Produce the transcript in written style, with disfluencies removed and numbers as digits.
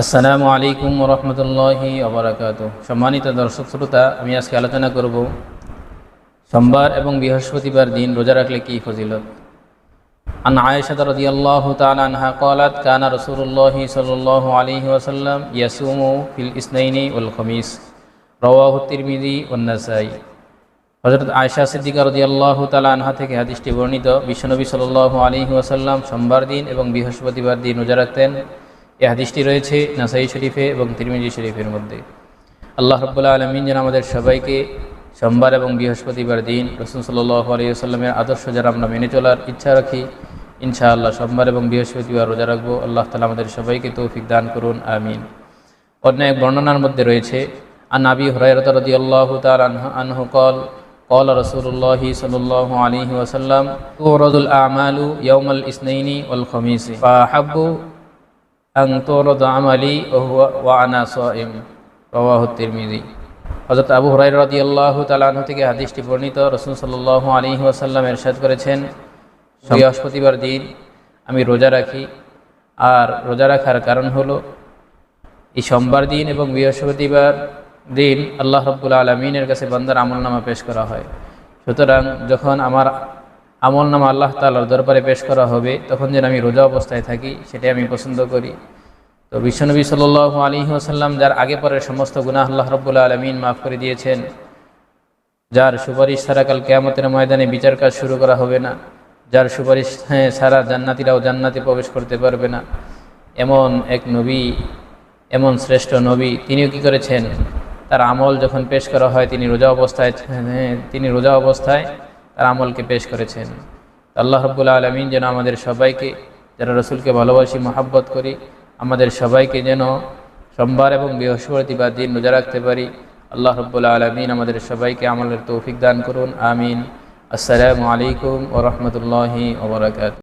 আসসালামু আলাইকুম রহমতুল্লাহি ওবারাকাতুহু। সম্মানিত দর্শক শ্রোতা, আমি আজকে আলোচনা করব সোমবার এবং বৃহস্পতিবার দিন রোজা রাখলে কি ফজিলত। আন আয়েশা রাদিয়াল্লাহু তাআলা আনহা ক্বালাত কানা রাসূলুল্লাহি সাল্লাল্লাহু আলাইহি ওয়াসাল্লাম ইয়াসুমু ফিল ইসনাইনি ওয়াল খামিস, রাওয়াহু তিরমিজি ওয়ান নাসাই। হযরত আয়েশা সিদ্দিকা রাদিয়াল্লাহু তাআলা আনহা থেকে হাদিসটি বর্ণিত, বিশ্বনবী সাল্লাল্লাহু আলাইহি ওয়াসাল্লাম সোমবার দিন এবং বৃহস্পতিবার দিন রোজা রাখতেন। এই হাদিসটি রয়েছে নাসাই শরীফে এবং তিরমিজি শরীফের মধ্যে। আল্লাহ রাব্বুল আলামিন যেন আমাদের সবাইকে সোমবার এবং বৃহস্পতিবার দিন রাসূল সাল্লাল্লাহু আলাইহি ওয়াসাল্লামের আদর্শ যারা আমরা মেনে চলার ইচ্ছা রাখি, ইনশাআল্লাহ সোমবার এবং বৃহস্পতিবার রোজা রাখবো। আল্লাহ তাআলা আমাদের সবাইকে তৌফিক দান করুন, আমিন। অন্য এক বর্ণনার মধ্যে রয়েছে, আন আবি হুরায়রা রাদিয়াল্লাহু তাআলা আনহু قال قال رسول الله صلى الله عليه وسلم تعرض الأعمال يوم الاثنين والخميس فأحب أن تعرض عملي وأنا صائم, রাওয়াহু তিরমিজি। হযরত আবু হুরায়রা রাদিয়াল্লাহু তাআলা আনহু থেকে হাদিসটি বর্ণিত, রাসূল সাল্লাল্লাহু আলাইহি ওয়াসাল্লাম ইরশাদ করেছেন, বৃহস্পতিবার দিন আমি রোজা রাখি। আর রোজা রাখার কারণ হলো এই সোমবার দিন এবং বৃহস্পতিবার দিন আল্লাহ রাব্বুল আলামিনের কাছে বান্দার আমলনামা পেশ করা হয়। সুতরাং যখন আমার আমলনামা আল্লাহ তাআলার দরবারে পেশ করা হবে, তখন যেন আমি রোজা অবস্থায় থাকি, সেটাই আমি পছন্দ করি। তো বিশ্বনবী সাল্লাল্লাহু আলাইহি ওয়াসাল্লাম যার আগে পরের সমস্ত গুনাহ আল্লাহ রাব্বুল আলামিন মাফ করে দিয়েছেন, যার সুপারিশ ছাড়া কাল কিয়ামতের ময়দানে বিচার কাজ শুরু করা হবে না, যার সুপারিশ ছাড়া জান্নাতীরাও জান্নাতে প্রবেশ করতে পারবে না, এমন এক নবী, এমন শ্রেষ্ঠ নবী, তিনিও কি করেছেন, তার আমল যখন পেশ করা হয় তিনি রোজা অবস্থায় তার আমলকে পেশ করেছেন। আল্লাহ রাব্বুল আলামিন যেন আমাদের সবাইকে, যারা রাসূলকে ভালোবাসি, মহাব্বত করি, আমাদের সবাইকে যেন সোমবার এবং বৃহস্পতিবার দিন রোজা রাখতে পারি। আল্লাহ রাব্বুল আলামিন আমাদের সবাইকে আমলের তৌফিক দান করুন, আমিন। আসসালামু আলাইকুম ওয়া রাহমাতুল্লাহি ওয়া বারাকাতুহু।